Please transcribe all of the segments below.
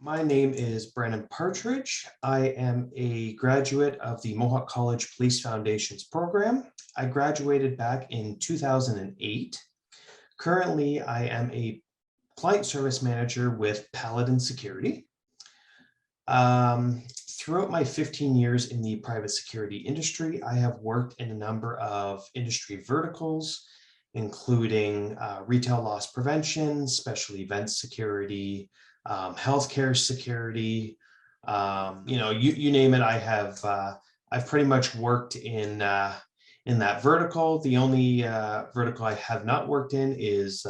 My name is Brandon Partridge. I am a graduate of the Mohawk College Police Foundations program. I graduated back in 2008. Currently, I am a client service manager with Paladin Security. Throughout my 15 years in the private security industry, I have worked in a number of industry verticals, including retail loss prevention, special events security, healthcare security, you name it. I've pretty much worked in that vertical. The only vertical I have not worked in is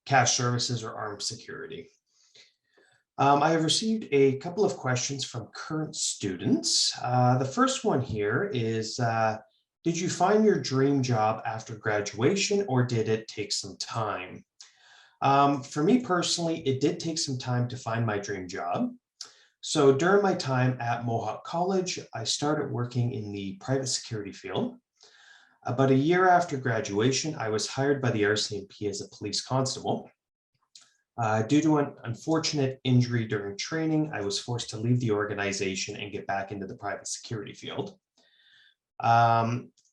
cash services or armed security. I have received a couple of questions from current students. The first one here is, did you find your dream job after graduation, or did it take some time? For me personally, it did take some time to find my dream job. So during my time at Mohawk College, I started working in the private security field. About a year after graduation, I was hired by the RCMP as a police constable. Due to an unfortunate injury during training, I was forced to leave the organization and get back into the private security field.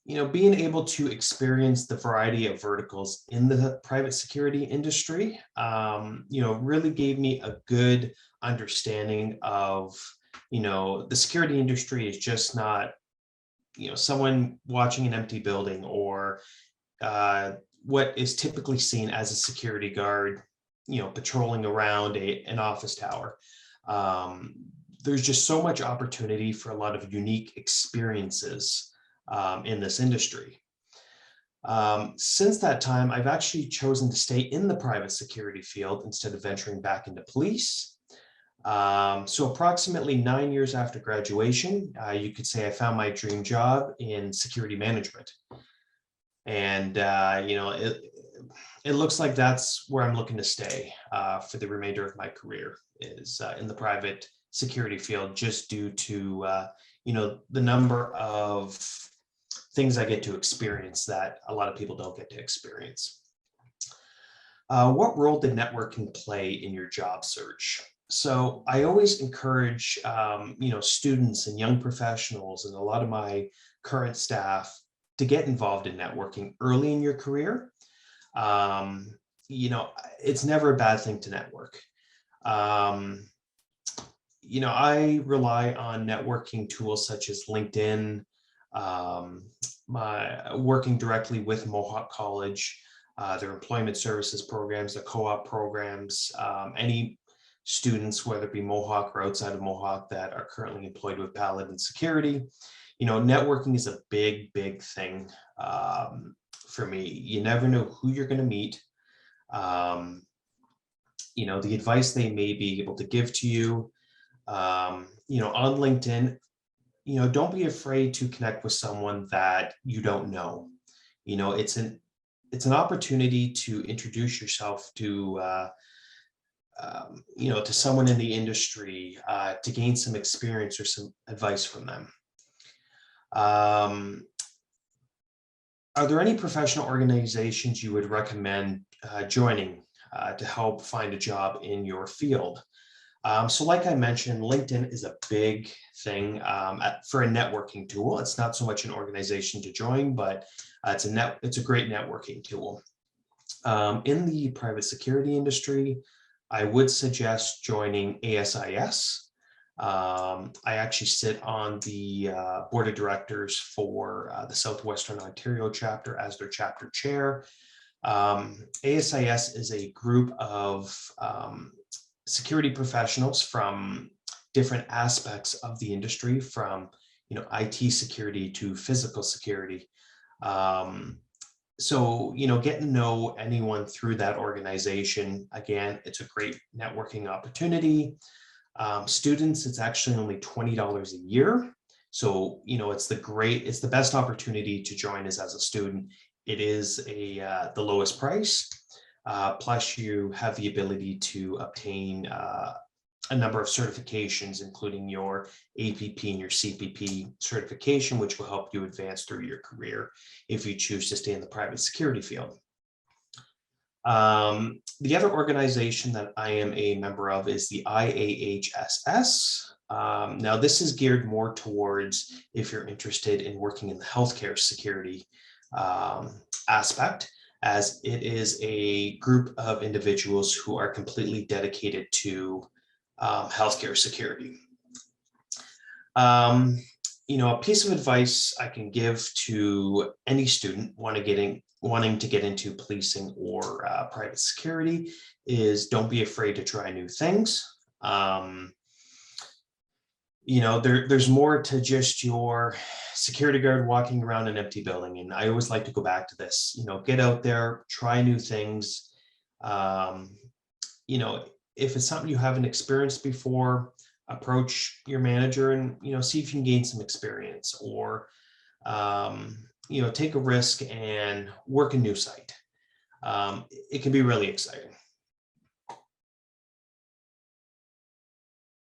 Being able to experience the variety of verticals in the private security industry, really gave me a good understanding of, the security industry is just not, someone watching an empty building or what is typically seen as a security guard, patrolling around an office tower. There's just so much opportunity for a lot of unique experiences in this industry. Since that time, I've actually chosen to stay in the private security field instead of venturing back into police. So approximately 9 years after graduation, you could say I found my dream job in security management. And, it looks like that's where I'm looking to stay for the remainder of my career, is in the private security field, just due to, the number of things I get to experience that a lot of people don't get to experience. What role did networking play in your job search? So I always encourage, students and young professionals and a lot of my current staff to get involved in networking early in your career. It's never a bad thing to network. I rely on networking tools such as LinkedIn, my working directly with Mohawk College, their employment services programs, their co-op programs, any students, whether it be Mohawk or outside of Mohawk, that are currently employed with Paladin Security. Networking is a big, big thing for me. You never know who you're going to meet. The advice they may be able to give to you. On LinkedIn, don't be afraid to connect with someone that you don't know. It's an opportunity to introduce yourself to to someone in the industry, to gain some experience or some advice from them. Are there any professional organizations you would recommend joining to help find a job in your field? So like I mentioned, LinkedIn is a big thing for a networking tool. It's not so much an organization to join, but it's a great networking tool. In the private security industry, I would suggest joining ASIS. I actually sit on the board of directors for the Southwestern Ontario chapter as their chapter chair. ASIS is a group of security professionals from different aspects of the industry, from IT security to physical security. So getting to know anyone through that organization, again, it's a great networking opportunity. Students, it's actually only $20 a year. So, it's the best opportunity to join as a student. It is the lowest price. Plus you have the ability to obtain a number of certifications, including your APP and your CPP certification, which will help you advance through your career if you choose to stay in the private security field. The other organization that I am a member of is the IAHSS. Now, this is geared more towards if you're interested in working in the healthcare security aspect, as it is a group of individuals who are completely dedicated to healthcare security. A piece of advice I can give to any student wanting to get into policing or private security is don't be afraid to try new things. There's more to just your security guard walking around an empty building. And I always like to go back to this, get out there, try new things. Um, if it's something you haven't experienced before, approach your manager and, see if you can gain some experience, or, take a risk and work a new site. It can be really exciting.